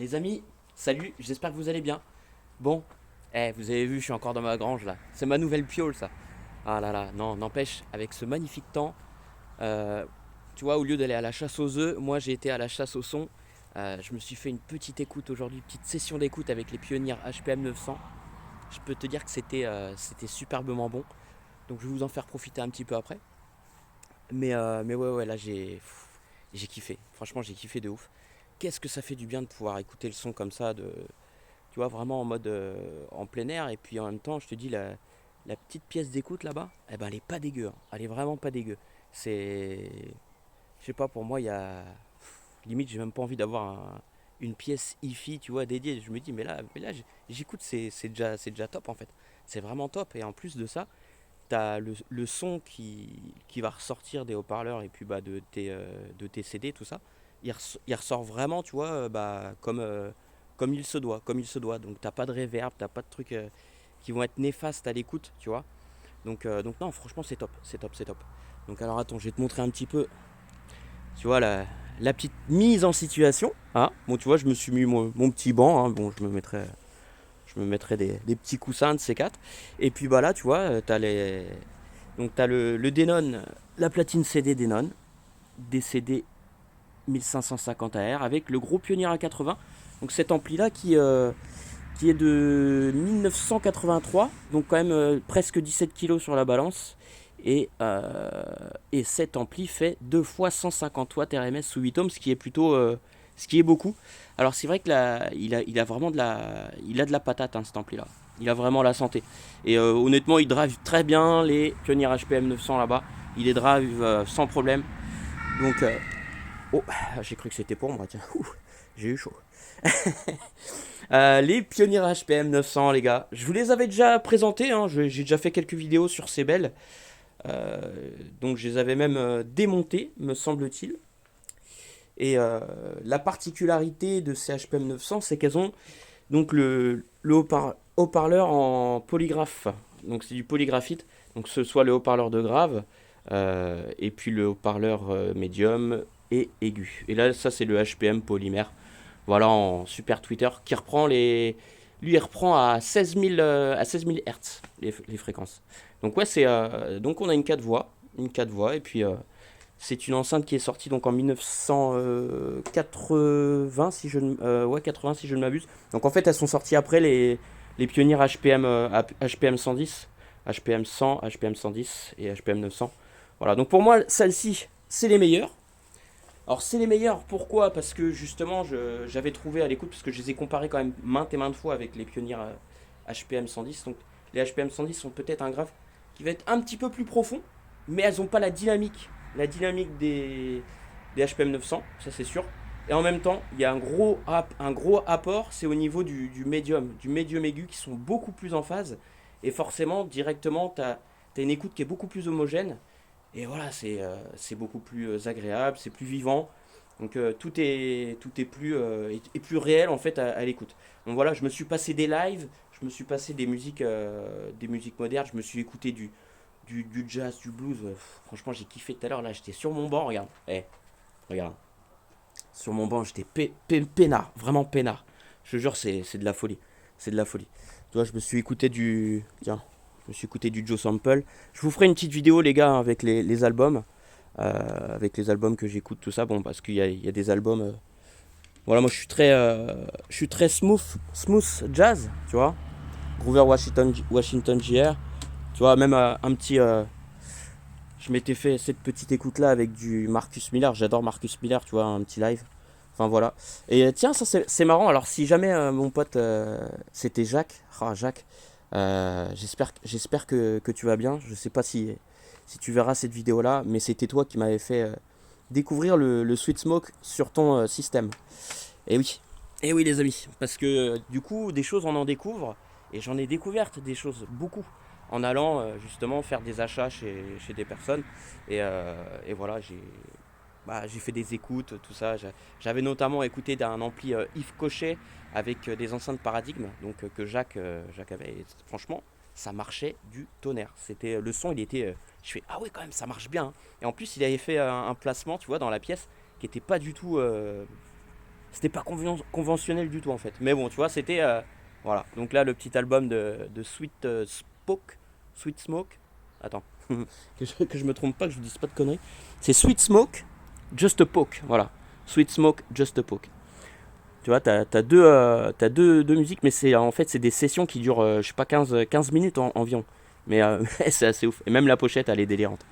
Les amis, salut, j'espère que vous allez bien. Bon, vous avez vu, je suis encore dans ma grange là. C'est ma nouvelle piole ça. Ah là là, non, n'empêche, avec ce magnifique temps, euh, tu vois, au lieu d'aller à la chasse aux œufs, moi j'ai été à la chasse au son. Je me suis fait une petite écoute aujourd'hui, une petite session d'écoute avec les pionniers HPM 900. Je peux te dire que c'était superbement bon. Donc je vais vous en faire profiter un petit peu après. Mais ouais, là j'ai kiffé. Franchement, j'ai kiffé de ouf. Qu'est-ce que ça fait du bien de pouvoir écouter le son comme ça, tu vois, vraiment en mode en plein air. Et puis en même temps, je te dis, la petite pièce d'écoute là-bas, eh ben, elle est pas dégueu, hein. Elle est vraiment pas dégueu. C'est. Je sais pas, pour moi, il y a. Limite, j'ai même pas envie d'avoir une pièce hi-fi, tu vois, dédiée. Je me dis, mais là j'écoute, c'est déjà top en fait. C'est vraiment top. Et en plus de ça, t'as le son qui va ressortir des haut-parleurs et puis bah, de tes CD, tout ça. Il ressort vraiment, tu vois, comme il se doit, comme il se doit. Donc t'as pas de reverb, t'as pas de trucs qui vont être néfastes à l'écoute, tu vois. Donc non, franchement, c'est top, c'est top, c'est top. Donc alors attends, je vais te montrer un petit peu, tu vois, la petite mise en situation. Hein. Bon, tu vois, je me suis mis mon petit banc. Hein. Bon, je me mettrai des petits coussins de ces quatre. Et puis bah là, tu vois, t'as le Denon, la platine CD Denon, des CD 1550 AR avec le gros Pioneer A80. Donc cet ampli là qui est de 1983, donc quand même presque 17 kilos sur la balance. Et cet ampli fait 2 fois 150 watts RMS sous 8 ohms, ce qui est beaucoup. Alors c'est vrai que là, il a vraiment de la patate, hein, cet ampli là. Il a vraiment la santé. Et honnêtement, il drive très bien les Pioneer HPM 900 là-bas. Il les drive sans problème. Donc, oh, j'ai cru que c'était pour moi, tiens. Ouh, j'ai eu chaud. Les Pioneer HPM 900, les gars. Je vous les avais déjà présentés, hein. J'ai déjà fait quelques vidéos sur ces belles. Euh, donc je les avais même démontés, me semble-t-il. Et la particularité de ces HPM 900, c'est qu'elles ont donc le haut-parleur en polygraphe. Donc c'est du polygraphite. Donc ce soit le haut-parleur de grave, et puis le haut-parleur médium et aigu. Et là, ça c'est le HPM polymère. Voilà, en super Twitter, qui reprend les. Lui, il reprend à 16 000 Hz les fréquences. Donc, ouais, donc on a une 4 voix, et puis c'est une enceinte qui est sortie donc en 1980, si je ne, ouais, 80, si je ne m'abuse. Donc, en fait, elles sont sorties après les pionniers HPM, HPM 110, HPM 100, HPM 110 et HPM 900. Voilà, donc pour moi, celles-ci, c'est les meilleures. Alors c'est les meilleurs, pourquoi? Parce que justement j'avais trouvé à l'écoute, parce que je les ai comparés quand même maintes et maintes fois avec les pionniers HPM 110. Donc les HPM 110 sont peut-être un graphe qui va être un petit peu plus profond, mais elles n'ont pas la dynamique des HPM 900, ça c'est sûr. Et en même temps, il y a un gros apport, c'est au niveau du médium aigu qui sont beaucoup plus en phase. Et forcément, directement, tu as une écoute qui est beaucoup plus homogène. Et voilà, c'est beaucoup plus agréable, c'est plus vivant. Donc tout est plus réel en fait à l'écoute. Donc voilà, je me suis passé des lives, je me suis passé des musiques modernes, je me suis écouté du jazz, du blues. Franchement, j'ai kiffé tout à l'heure. Là, j'étais sur mon banc, regarde. Regarde. Sur mon banc, j'étais peinard, vraiment peinard. Je te jure, c'est de la folie. C'est de la folie. Tu vois, je me suis écouté du. Tiens, je me suis écouté du Joe Sample. Je vous ferai une petite vidéo, les gars, avec les albums. Avec les albums que j'écoute, tout ça. Bon, parce qu'il y a des albums. Voilà, moi je suis très smooth jazz, tu vois. Groover Washington JR. Tu vois, même un petit. Je m'étais fait cette petite écoute là avec du Marcus Miller. J'adore Marcus Miller, tu vois, un petit live. Enfin voilà. Et tiens, ça c'est marrant. Alors si jamais mon pote c'était Jacques, Jacques, j'espère que tu vas bien. Je sais pas si tu verras cette vidéo là, mais c'était toi qui m'avais fait découvrir le Sweet Smoke sur ton système. Et oui, et oui les amis, parce que du coup des choses on en découvre, et j'en ai découvertes des choses beaucoup en allant justement faire des achats chez des personnes. Et voilà, j'ai fait des écoutes, tout ça. J'avais notamment écouté d'un ampli Yves Cochet avec des enceintes paradigme, donc que Jacques avait. Et franchement, ça marchait du tonnerre. C'était le son, il était. Je fais ah ouais quand même, ça marche bien, hein. Et en plus, il avait fait un placement, tu vois, dans la pièce qui était pas du tout. c'était pas conventionnel du tout en fait. Mais bon, tu vois, c'était voilà. Donc là, le petit album de Sweet Smoke. Attends, que je me trompe pas, que je vous dise pas de conneries. C'est Sweet Smoke, Just a Poke. Voilà, Sweet Smoke, Just a Poke. Tu vois, t'as deux musiques, mais en fait c'est des sessions qui durent, je sais pas, 15 minutes environ. Mais c'est assez ouf. Et même la pochette, elle est délirante.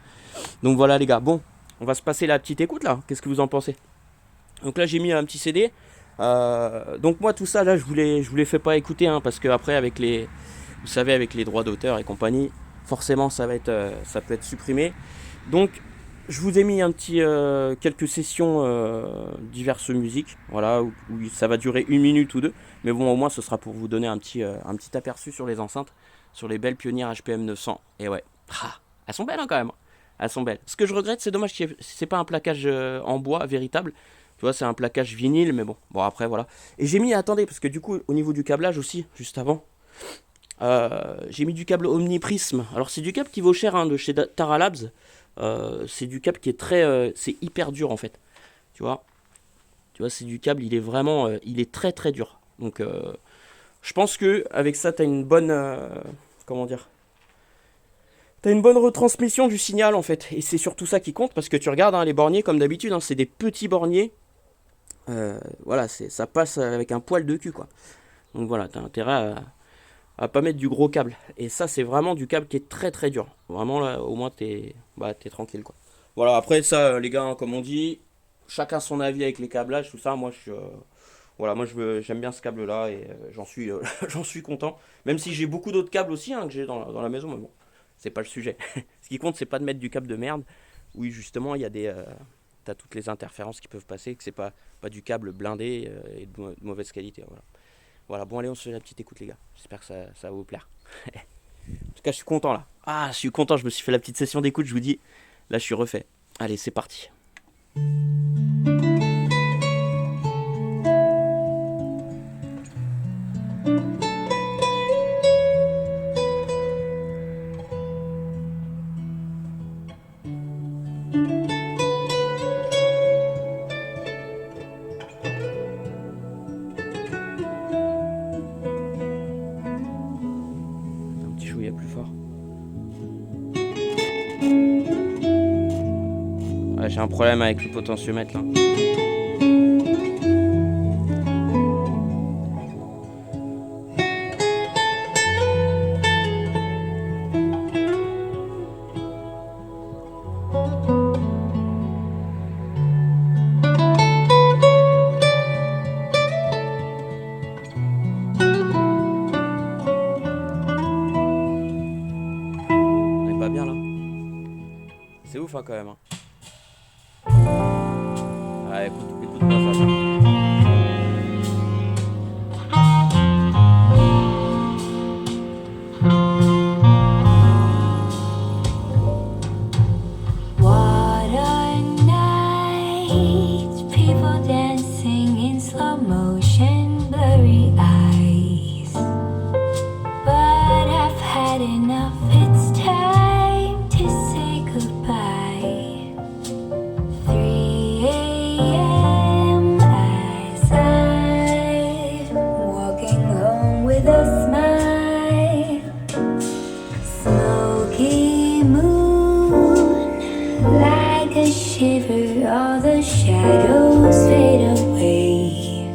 Donc voilà les gars, bon, on va se passer la petite écoute là. Qu'est-ce que vous en pensez? Donc là j'ai mis un petit CD. Donc moi tout ça là je vous les fais pas écouter hein, parce que après avec les, vous savez avec les droits d'auteur et compagnie, forcément ça peut être supprimé. Donc je vous ai mis un petit quelques sessions diverses musiques, voilà où ça va durer 1 minute ou deux, mais bon au moins ce sera pour vous donner un petit aperçu sur les enceintes, sur les belles Pioneer HPM 900. Et ouais, elles sont belles hein, quand même. Elles sont belles. Ce que je regrette, c'est dommage que c'est pas un plaquage en bois véritable. Tu vois, c'est un plaquage vinyle, mais bon. Bon, après, voilà. Et j'ai mis, attendez, parce que du coup, au niveau du câblage aussi, juste avant, j'ai mis du câble Omniprism. Alors, c'est du câble qui vaut cher, hein, de chez Tara Labs. C'est du câble qui est c'est hyper dur, en fait. Tu vois, c'est du câble, il est vraiment... il est très, très dur. Donc, je pense que avec ça, t'as une bonne... comment dire, t'as une bonne retransmission du signal en fait, et c'est surtout ça qui compte parce que tu regardes hein, les borniers comme d'habitude, hein, c'est des petits borniers. Voilà, ça passe avec un poil de cul quoi. Donc voilà, t'as intérêt à pas mettre du gros câble. Et ça, c'est vraiment du câble qui est très très dur. Vraiment là, au moins t'es tranquille quoi. Voilà, après ça, les gars, hein, comme on dit, chacun son avis avec les câblages, tout ça. Moi, voilà, j'aime bien ce câble là et j'en suis content. Même si j'ai beaucoup d'autres câbles aussi hein, que j'ai dans la maison, mais bon, c'est pas le sujet. Ce qui compte, c'est pas de mettre du câble de merde. Oui, justement, il y a t'as toutes les interférences qui peuvent passer, que c'est pas du câble blindé et de mauvaise qualité. Voilà. Voilà, bon allez, on se fait la petite écoute les gars. J'espère que ça va vous plaire. En tout cas, je suis content là. Ah, je suis content, je me suis fait la petite session d'écoute, je vous dis. Là, je suis refait. Allez, c'est parti. Un petit chouïa plus fort. Ouais, j'ai un problème avec le potentiomètre là. On est pas bien là. C'est ouf hein, quand même. Hein. Ah, écoute-moi ça. What a night, people dancing in slow motion, blurry eyes. But I've had enough, it's time to say goodbye. 3 a.m. as I'm walking home with a smile. Smoky moon, like a shiver, all the shadows fade away.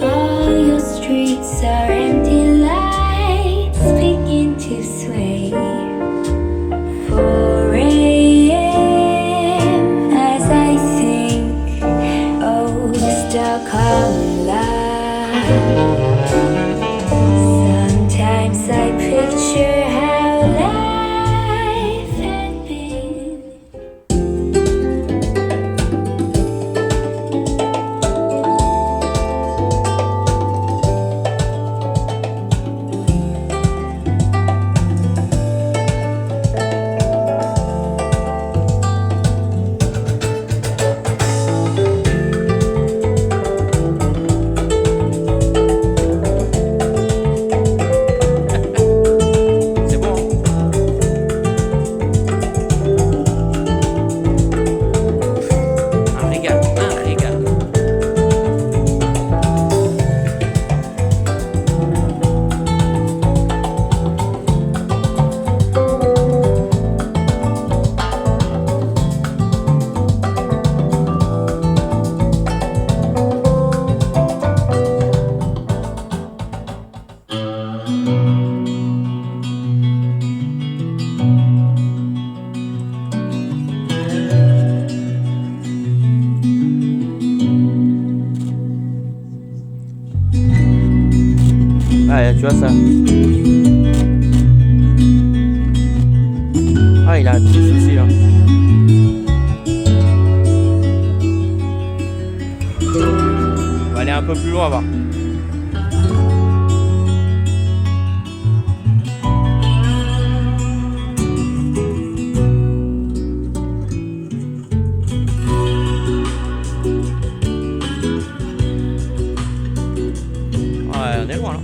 All your streets are empty, lights begin to sway. 4 a.m. as I think, oh, Stockholm love. Ah, tu vois ça. Ah, il a un petit souci là. On va aller un peu plus loin, va. Ouais, on est loin là.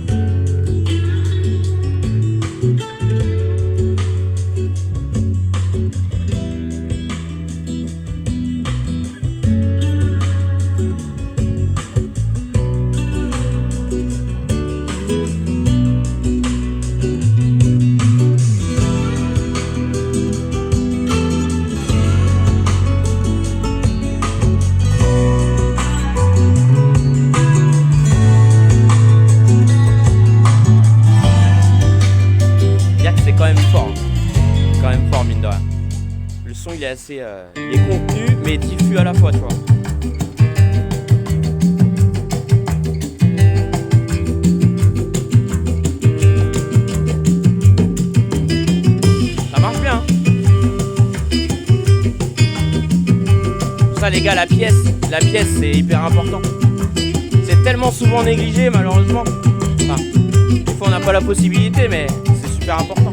Il est assez il est contenu mais diffus à la fois, tu vois. Ça marche bien, hein. Ça les gars, la pièce c'est hyper important. C'est tellement souvent négligé malheureusement. Enfin, des fois on n'a pas la possibilité, mais c'est super important.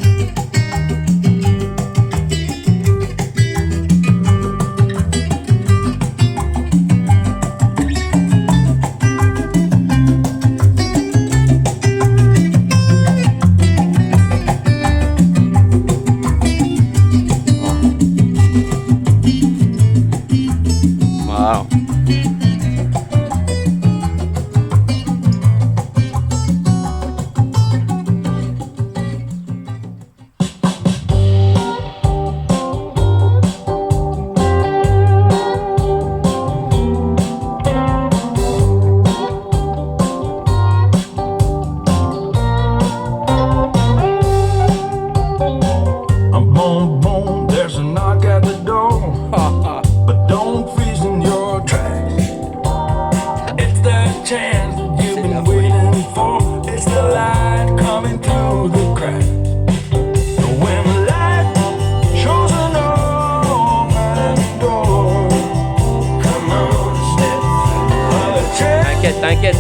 T'inquiète.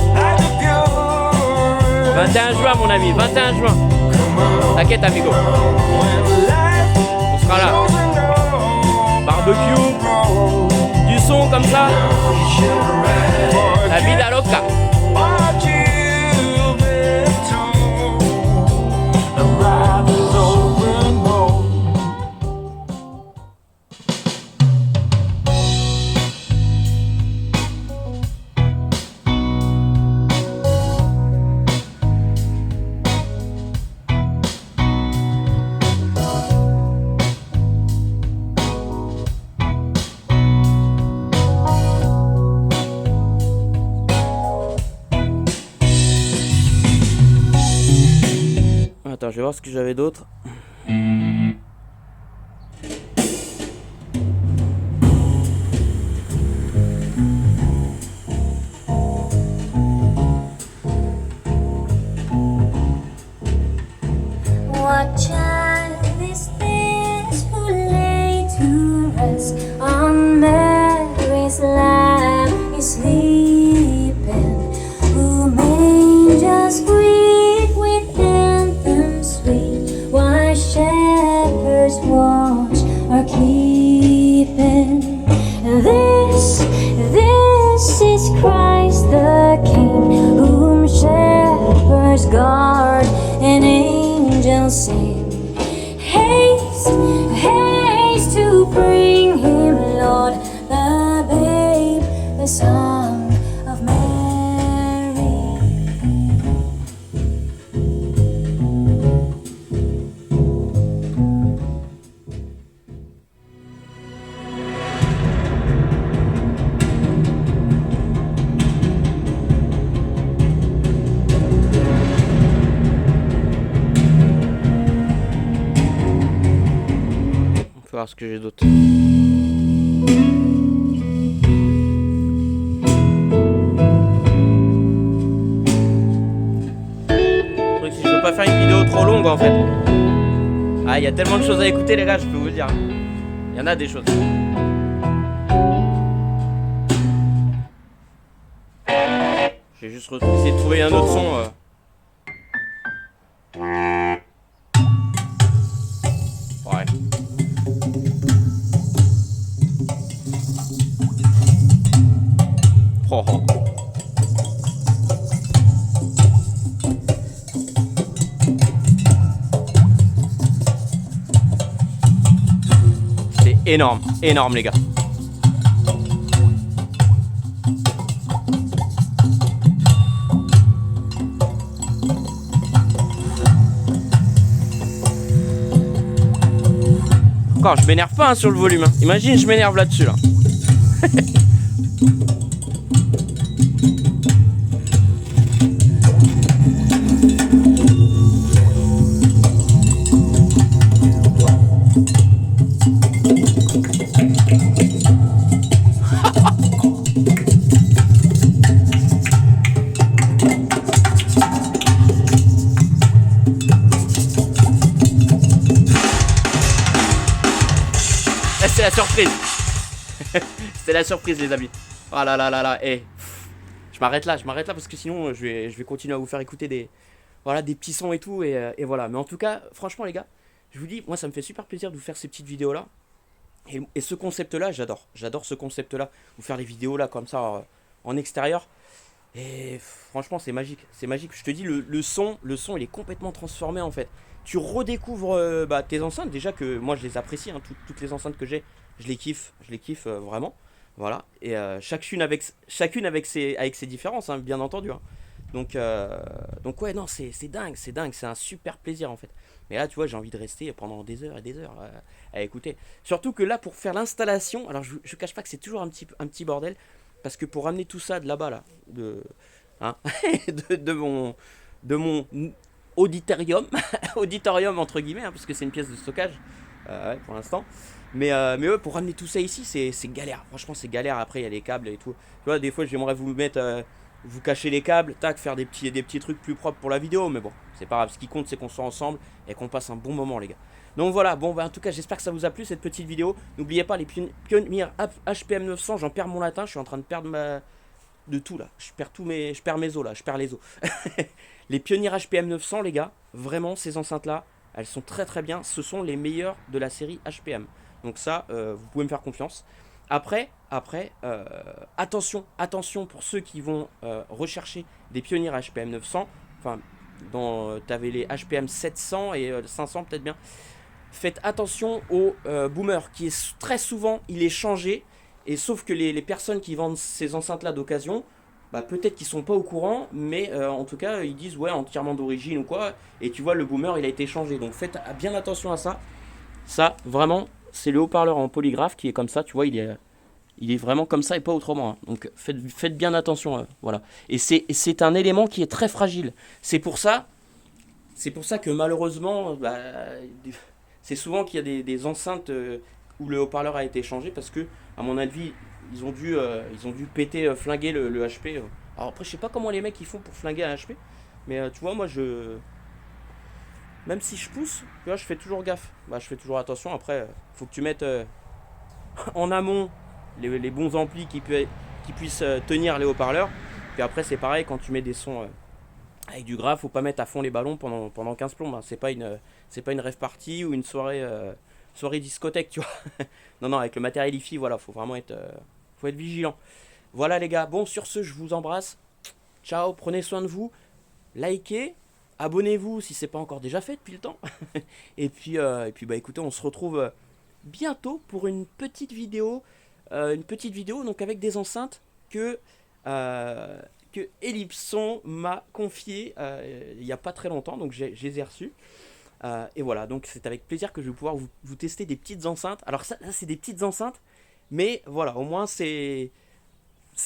21 juin mon ami, 21 juin. T'inquiète amigo. On sera là. Barbecue, du son comme ça. La vida loca. Attends, je vais voir ce que j'avais d'autre. What child is this who lay to rest on Mary's lap is sleeping, whom angels greet with anthems sweet, while shepherds watch are keeping. This is Christ the King, whom shepherds guard and angels sing. Haste, haste to bring him, Lord, the babe, the Son of Mary. voir ce que j'ai d'autre. Si je veux pas faire une vidéo trop longue en fait. Ah, il y a tellement de choses à écouter les gars, je peux vous le dire. Il y en a des choses. J'ai juste essayé de trouver un autre son. Ouais. Oh, oh. C'est énorme, énorme les gars. Encore, je m'énerve pas hein, sur le volume. Hein. Imagine, je m'énerve là-dessus là. C'est la surprise. C'était la surprise les amis. Oh là là là là. Eh. Je m'arrête là parce que sinon je vais continuer à vous faire écouter des petits sons et tout et voilà. Mais en tout cas, franchement les gars, je vous dis, moi ça me fait super plaisir de vous faire ces petites vidéos là. Et ce concept là, j'adore ce concept là. Vous faire les vidéos là comme ça en extérieur. Et franchement c'est magique. Je te dis le son il est complètement transformé en fait. Tu redécouvres tes enceintes, déjà que moi je les apprécie, hein, toutes les enceintes que j'ai, je les kiffe vraiment. Voilà. Et chacune avec ses différences, hein, bien entendu. Hein. Donc ouais, non, c'est dingue, c'est un super plaisir en fait. Mais là, tu vois, j'ai envie de rester pendant des heures et des heures à écouter. Surtout que là, pour faire l'installation, alors je cache pas que c'est toujours un petit bordel, parce que pour ramener tout ça de là-bas, là, hein, de mon auditorium entre guillemets, hein, parce que c'est une pièce de stockage ouais, pour l'instant. Mais ouais, pour ramener tout ça ici, c'est galère. Franchement, c'est galère. Après, il y a les câbles et tout. Tu vois, des fois, j'aimerais vous mettre, vous cacher les câbles, tac, faire des petits trucs plus propres pour la vidéo. Mais bon, c'est pas grave. Ce qui compte, c'est qu'on soit ensemble et qu'on passe un bon moment, les gars. Donc voilà, bon, bah, en tout cas, j'espère que ça vous a plu cette petite vidéo. N'oubliez pas les Pioneer HPM 900. J'en perds mon latin. Je suis en train de perdre de tout là. Je perds mes os là. Je perds les os. Les Pioneer HPM 900, les gars, vraiment, ces enceintes-là, elles sont très très bien. Ce sont les meilleures de la série HPM. Donc ça, vous pouvez me faire confiance. Après, attention pour ceux qui vont rechercher des Pioneer HPM 900. Enfin, tu avais les HPM 700 et 500 peut-être bien. Faites attention au boomer qui est très souvent, il est changé. Et sauf que les personnes qui vendent ces enceintes-là d'occasion, bah, peut-être qu'ils sont pas au courant, mais en tout cas ils disent ouais entièrement d'origine ou quoi, et tu vois le boomer il a été changé, donc faites bien attention à ça. Ça vraiment c'est le haut-parleur en polygraphe qui est comme ça, tu vois il est vraiment comme ça et pas autrement, hein. Donc faites bien attention, voilà. Et c'est un élément qui est très fragile. C'est pour ça que malheureusement bah, c'est souvent qu'il y a des enceintes où le haut-parleur a été changé, parce que à mon avis ils ont dû péter, flinguer le HP. Alors après, je sais pas comment les mecs ils font pour flinguer un HP. Mais tu vois, moi, même si je pousse, tu vois, je fais toujours gaffe. Bah, je fais toujours attention. Après, faut que tu mettes en amont les bons amplis qui puissent tenir les haut-parleurs. Puis après, c'est pareil, quand tu mets des sons avec du grave, faut pas mettre à fond les ballons pendant 15 plombes. Hein. C'est pas une rave party ou une soirée discothèque, tu vois. Non, avec le matériel hi-fi, voilà, faut vraiment être vigilant. Voilà les gars, bon sur ce je vous embrasse. Ciao, prenez soin de vous. Likez, abonnez-vous si c'est pas encore déjà fait depuis le temps. et puis bah écoutez, on se retrouve bientôt pour une petite vidéo donc avec des enceintes que Ellipson m'a confié il n'y a pas très longtemps, donc je les ai reçues. Et voilà, donc c'est avec plaisir que je vais pouvoir vous tester des petites enceintes. Alors ça c'est des petites enceintes, mais voilà, au moins c'est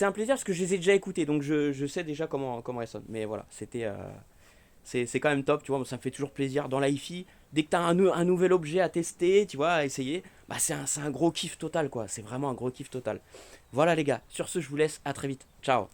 un plaisir parce que je les ai déjà écoutées, donc je sais déjà comment elles sonnent. Mais voilà, c'était c'est quand même top, tu vois, moi, ça me fait toujours plaisir dans la hi-fi. Dès que tu as un nouvel objet à tester, tu vois, à essayer, bah c'est un gros kiff total, quoi. C'est vraiment un gros kiff total. Voilà les gars, sur ce je vous laisse, à très vite. Ciao.